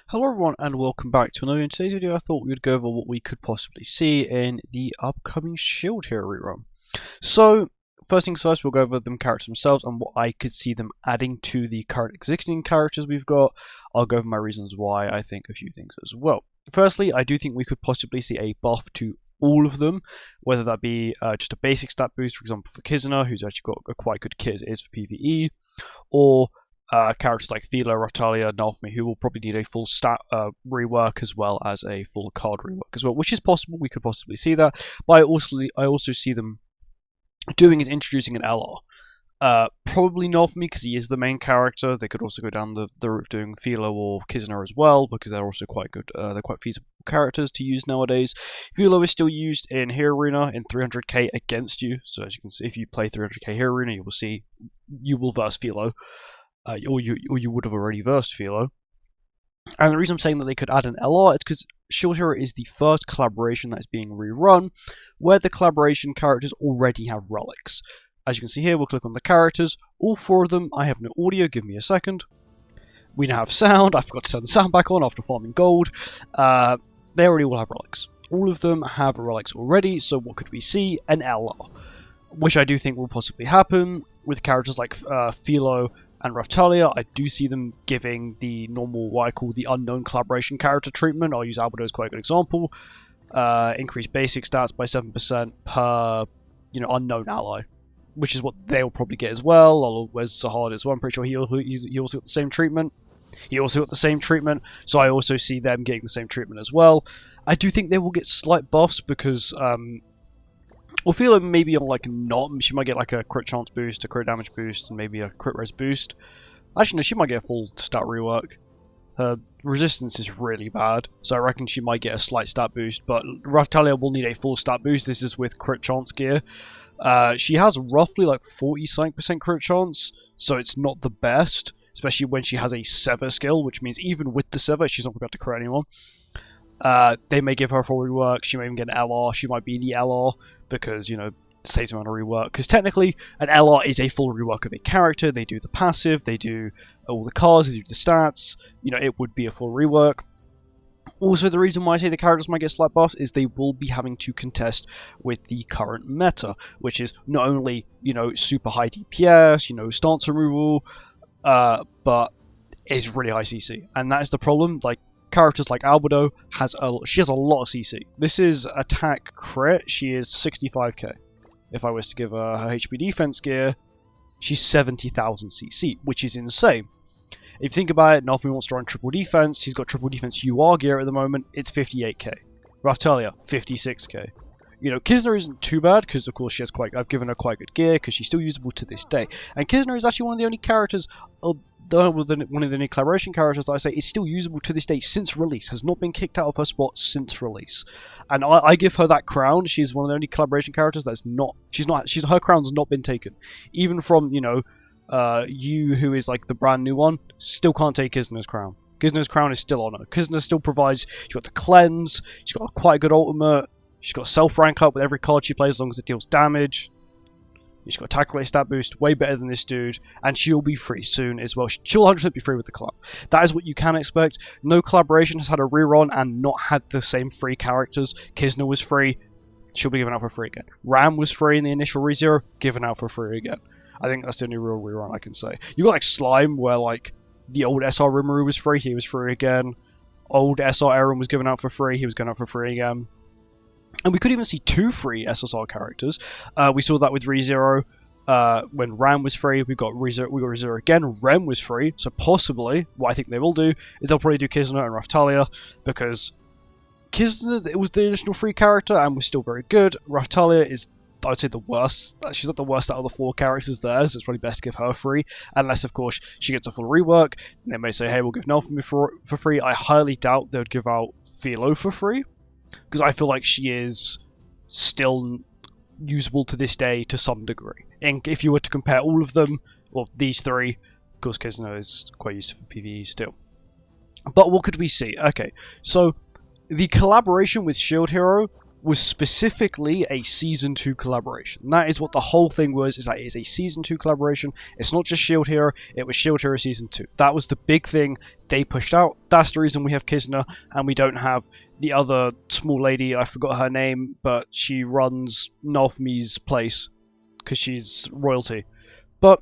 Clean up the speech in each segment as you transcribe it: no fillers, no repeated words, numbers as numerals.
Hello everyone and welcome back to another. In today's video I thought we would go over what we could possibly see in the upcoming Shield Hero rerun. So first things first, we'll go over them characters themselves and what I could see them adding to the current existing characters we've got. I'll go over my reasons why I think a few things as well. Firstly, I do think we could possibly see a buff to all of them, whether that be just a basic stat boost, for example for Kizuna, who's actually got a quite good kit as it is for PvE, or characters like Philo, Raftalia, Nalfmi, who will probably need a full stat rework as well as a full card rework as well, which is possible. We could possibly see that, but I also see them doing is introducing an LR. Probably Nalfmi because he is the main character. They could also go down the route of doing Philo or Kizuna as well because they're also quite good. They're quite feasible characters to use nowadays. Philo is still used in Hero Arena in 300k against you. So as you can see, if you play 300k Hero Arena, you will verse Philo. Or you would have already versed Philo. And the reason I'm saying that they could add an LR is because Shield Hero is the first collaboration that is being rerun, where the collaboration characters already have relics. As you can see here, we'll click on the characters. All four of them, I have no audio, give me a second. We now have sound, I forgot to turn the sound back on after farming gold. They already all have relics. All of them have relics already, so what could we see? An LR. Which I do think will possibly happen with characters like Philo and Raftalia. I do see them giving the normal, what I call the unknown collaboration character treatment. I'll use Albedo as quite a good example. Increase basic stats by 7% per, unknown ally, which is what they'll probably get as well. Or where's Sahad as well? I'm pretty sure he also got the same treatment. So I also see them getting the same treatment as well. I do think they will get slight buffs because or Philo maybe on she might get like a crit chance boost, a crit damage boost, and maybe a crit res boost. Actually, no, she might get a full stat rework. Her resistance is really bad, so I reckon she might get a slight stat boost, but Raftalia will need a full stat boost. This is with crit chance gear. She has roughly like 40% crit chance, so it's not the best, especially when she has a Sever skill, which means even with the Sever, she's not going to be able to crit anyone. They may give her a full rework, she may even get an LR, she might be the LR, because, saves amount of rework. Because technically, an LR is a full rework of a character. They do the passive, they do all the cards, they do the stats. It would be a full rework. Also, the reason why I say the characters might get slight buffs is they will be having to contest with the current meta, which is not only, super high DPS, stance removal, but is really high CC. And that is the problem. Characters like Albedo she has a lot of CC. This is attack crit. She is 65k. If I was to give her HP defense gear, she's 70,000 CC, which is insane. If you think about it, Nalfmi wants to run triple defense. He's got triple defense UR gear at the moment. It's 58k. Raftalia, 56k. Kizuna isn't too bad because, of course, I've given her quite good gear because she's still usable to this day. And Kizuna is actually one of the only characters. One of the new collaboration characters that I say is still usable to this day since release, has not been kicked out of her spot since release, and I give her that crown. She's one of the only collaboration characters that's her crown's not been taken, even from you, who is like the brand new one, still can't take Kizuna's crown. Kizuna's crown is still on her. Kizuna still provides. She's got the cleanse. She's got a quite good ultimate. She's got self rank up with every card she plays as long as it deals damage. She's got attack rate stat boost, way better than this dude, and she'll be free soon as well. She'll 100% be free with the collab. That is what you can expect. No collaboration has had a rerun and not had the same free characters. Kizuna was free, she'll be given out for free again. Ram was free in the initial ReZero, given out for free again. I think that's the only real rerun I can say. You got Slime, where the old SR Rimuru was free, he was free again. Old SR Aaron was given out for free, he was given out for free again. And we could even see 2 free SSR characters. We saw that with ReZero when Ram was free. We got ReZero again. Rem was free. So possibly, what I think they will do is they'll probably do Kizuna and Raftalia, because Kizuna, it was the initial free character and was still very good. Raftalia is, I would say, the worst. She's not the worst out of the 4 characters there, so it's probably best to give her free. Unless, of course, she gets a full rework. And they may say, hey, we'll give Nalfmi for free. I highly doubt they would give out Philo for free, because I feel like she is still usable to this day to some degree. And if you were to compare all of them, well, these 3, of course, Kizuna is quite useful for PvE still. But what could we see? Okay, so the collaboration with Shield Hero was specifically a Season 2 collaboration. That is what the whole thing was, is that it is a Season 2 collaboration. It's not just Shield Hero, it was Shield Hero Season 2. That was the big thing they pushed out. That's the reason we have Kisner, and we don't have the other small lady, I forgot her name, but she runs Nalfmi's place, because she's royalty. But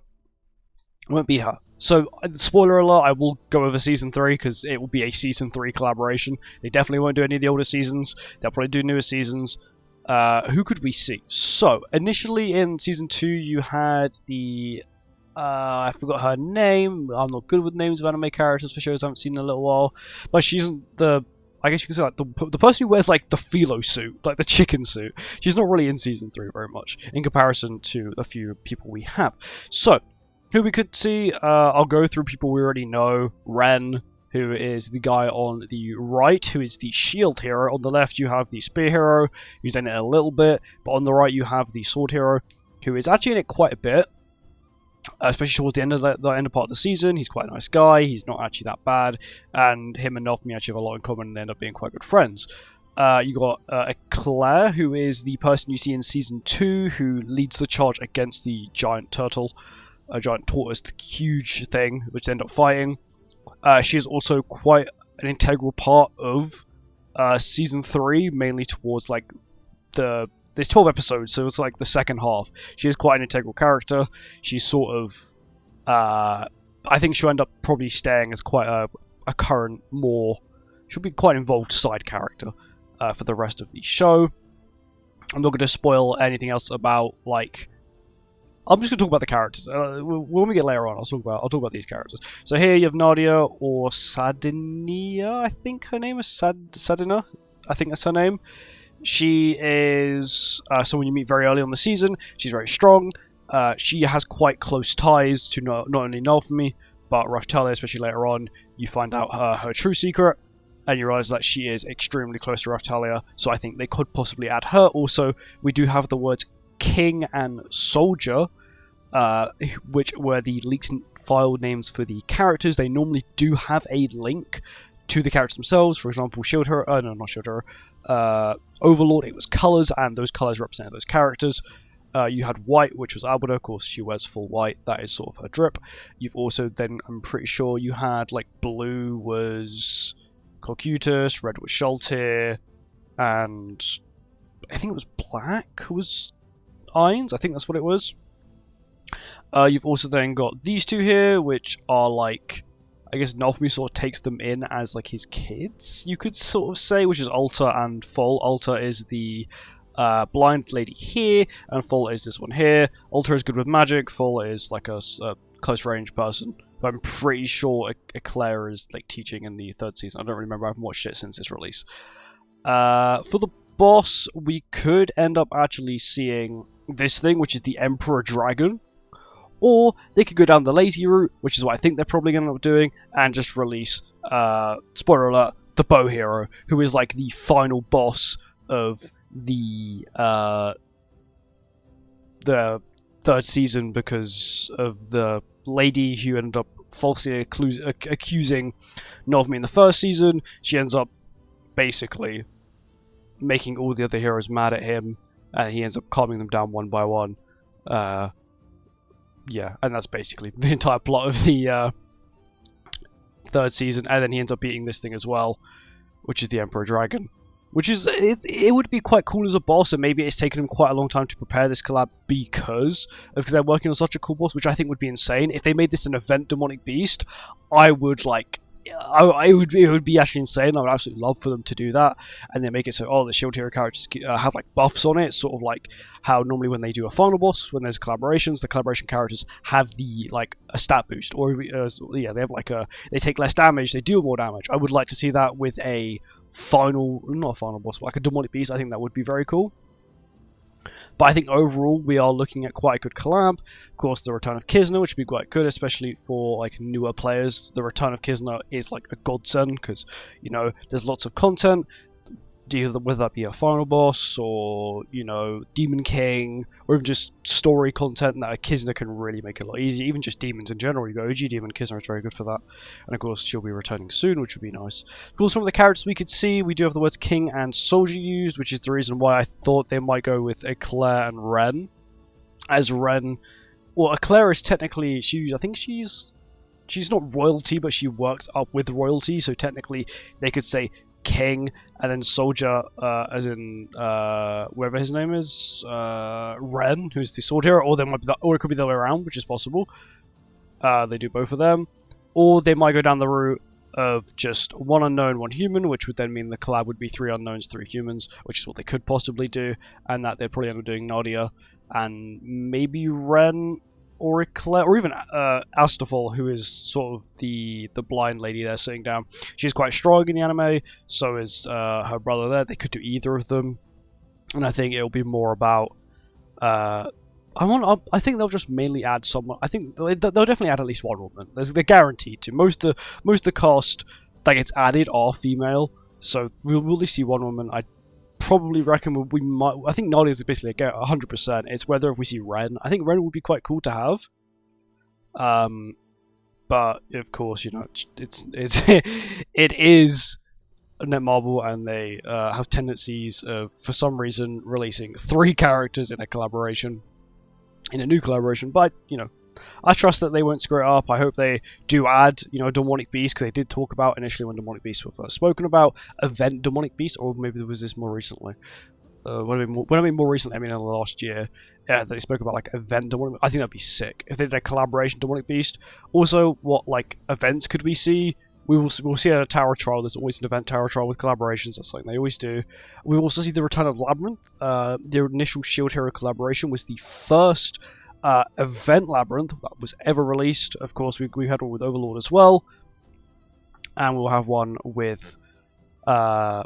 it won't be her. So, spoiler alert, I will go over Season 3, because it will be a Season 3 collaboration. They definitely won't do any of the older seasons. They'll probably do newer seasons. Who could we see? So, initially in Season 2, you had the... I forgot her name. I'm not good with names of anime characters for shows I haven't seen in a little while. But she's the... I guess you could say like the person who wears like the philo suit, like the chicken suit. She's not really in Season 3 very much, in comparison to a few people we have. So... who we could see, I'll go through people we already know. Ren, who is the guy on the right, who is the shield hero. On the left, you have the spear hero, who's in it a little bit. But on the right, you have the sword hero, who is actually in it quite a bit. Especially towards the end of the end part of the season. He's quite a nice guy. He's not actually that bad. And him and Nalfmi actually have a lot in common, and they end up being quite good friends. You got Claire, who is the person you see in Season 2, who leads the charge against the giant turtle. A giant tortoise, the huge thing, which they end up fighting. She is also quite an integral part of Season 3, mainly towards like there's 12 episodes, so it's like the second half. She is quite an integral character. She's sort of I think she'll end up probably staying as quite a current, she'll be quite involved side character for the rest of the show. I'm not going to spoil anything else about like. I'm just going to talk about the characters. When we get later on, I'll talk about these characters. So here you have Nadia, or Sadinia, I think her name is Sadina. I think that's her name. She is someone you meet very early on the season. She's very strong. She has quite close ties to not only Nalfmi, but Raftalia, especially later on. You find out her true secret, and you realise that she is extremely close to Raftalia. So I think they could possibly add her. Also, we do have the words King and Soldier, which were the leaked file names for the characters. They normally do have a link to the characters themselves. For example, Shield Hero, no, not Shield Hero, Overlord, it was colours, and those colours represented those characters. You had White, which was Alberta, of course, she wears full white, that is sort of her drip. You've also then, I'm pretty sure you had, like, Blue was Corcutus, Red was Shaltir, and I think it was Black was Ainz, I think that's what it was. You've also then got these two here, which are like, I guess Nalfmi sort of takes them in as like his kids, you could sort of say, which is Alta and Fol. Alta is the blind lady here, and Fol is this one here. Alta is good with magic, Fol is like a close range person. But I'm pretty sure Eclair is like teaching in the third season. I don't remember, I haven't watched it since its release. For the boss, we could end up actually seeing this thing, which is the Emperor Dragon, or they could go down the lazy route, which is what I think they're probably going to end up doing, and just release, spoiler alert, the Bow Hero, who is like the final boss of the third season, because of the lady who ended up falsely accusing Nalfmi in the first season. She ends up basically making all the other heroes mad at him, and he ends up calming them down one by one. Yeah, and that's basically the entire plot of the third season. And then he ends up beating this thing as well, which is the Emperor Dragon. Which is, it would be quite cool as a boss, and maybe it's taken him quite a long time to prepare this collab because they're working on such a cool boss, which I think would be insane. If they made this an event demonic beast, I would like... it would be actually insane. I would absolutely love for them to do that, and then make it so the Shield Hero characters have like buffs on it, sort of like how normally when they do a final boss, when there's collaborations, the collaboration characters have the like a stat boost, or yeah, they have like they take less damage, they do more damage. I would like to see that with a not a final boss, but like a demonic beast. I think that would be very cool. But I think overall we are looking at quite a good collab. Of course, the return of Kisner, which would be quite good, especially for like newer players. The return of Kisner is like a godsend because, you know, there's lots of content. whether that be a final boss or, you know, Demon King, or even just story content that a Kisner can really make a lot easier. Even just demons in general. You go OG Demon, Kisner is very good for that. And of course, she'll be returning soon, which would be nice. Of course, some of the characters we could see, we do have the words King and Soldier used, which is the reason why I thought they might go with Eclair and Ren. As Ren, well, Eclair is technically, I think she's not royalty, but she works up with royalty, so technically they could say King, and then Soldier, as in whatever his name is, Ren, who's the sword hero, or or it could be the other way around, which is possible. They do both of them, or they might go down the route of just one unknown, one human, which would then mean the collab would be 3 unknowns, 3 humans, which is what they could possibly do, and that they'd probably end up doing Nadia and maybe Ren or Eclair, or even Astafel, who is sort of the blind lady there sitting down. She's quite strong in the anime, so is her brother there. They could do either of them, and I think it'll be more about. I think they'll just mainly add someone. I think they'll definitely add at least one woman. They're guaranteed to. Most of the cast that gets added are female, so we'll only see one woman. I probably reckon we might. I think Nadia is basically a 100%. It's whether if we see Ren. I think Ren would be quite cool to have. But of course, you know, it is Netmarble, and they have tendencies of, for some reason, releasing 3 characters in a collaboration, in a new collaboration. But you know, I trust that they won't screw it up. I hope they do add, you know, Demonic Beast, because they did talk about initially when Demonic Beasts were first spoken about, event Demonic Beast, or maybe there was this more recently. When I mean more recently, I mean in the last year. Yeah, they spoke about like event Demonic. I think that'd be sick if they did a collaboration Demonic Beast. Also, what like events could we see? We'll see at a tower trial. There's always an event tower trial with collaborations. That's like they always do. We also see the return of Labyrinth. Their initial Shield Hero collaboration was the first event Labyrinth that was ever released. Of course, we had one with Overlord as well, and we'll have one with the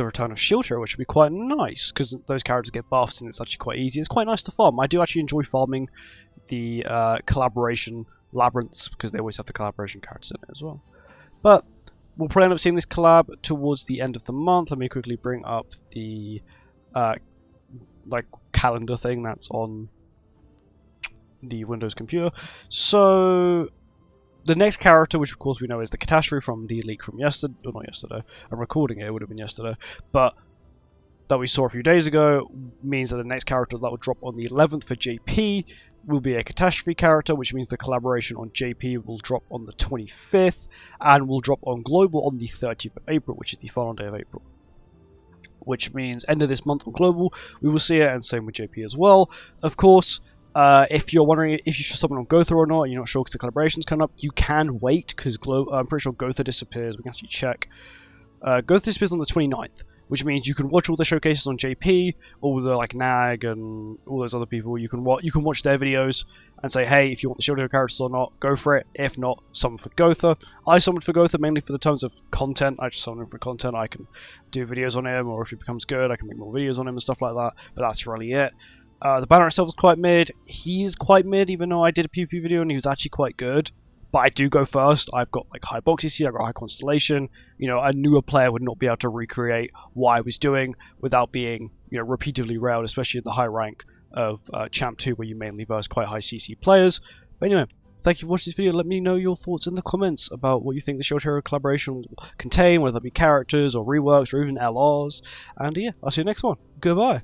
return of Shield Hero, which would be quite nice because those characters get buffs and it's actually quite easy. It's quite nice to farm. I do actually enjoy farming the collaboration Labyrinths because they always have the collaboration characters in it as well. But we'll probably end up seeing this collab towards the end of the month. Let me quickly bring up the like calendar thing that's on the Windows computer. So the next character, which of course we know is the Catastrophe from the leak from yesterday, or not yesterday, I'm recording it, it would have been yesterday, but that we saw a few days ago, means that the next character that will drop on the 11th for JP will be a Catastrophe character, which means the collaboration on JP will drop on the 25th, and will drop on Global on the 30th of April, which is the final day of April. Which means end of this month on Global, we will see it, and same with JP as well. Of course, if you're wondering if you should summon on Gotha or not, you're not sure because the collaboration's coming up, you can wait, because I'm pretty sure Gotha disappears. We can actually check. Gotha disappears on the 29th, which means you can watch all the showcases on JP, all the like Nag and all those other people. You can watch their videos and say, hey, if you want the Shield Hero characters or not, go for it. If not, summon for Gotha. I summoned for Gotha mainly for the terms of content. I just summon him for content. I can do videos on him, or if he becomes good, I can make more videos on him and stuff like that. But that's really it. The banner itself is quite mid. He's quite mid, even though I did a PvP video and he was actually quite good. But I do go first. I've got like high Boxy, I've got high Constellation. You know, a newer player would not be able to recreate what I was doing without being, you know, repeatedly railed, especially in the high rank of Champ 2, where you mainly verse quite high CC players. But anyway, thank you for watching this video. Let me know your thoughts in the comments about what you think the Shield Hero collaboration will contain, whether it be characters or reworks or even LRs. And yeah, I'll see you next one. Goodbye.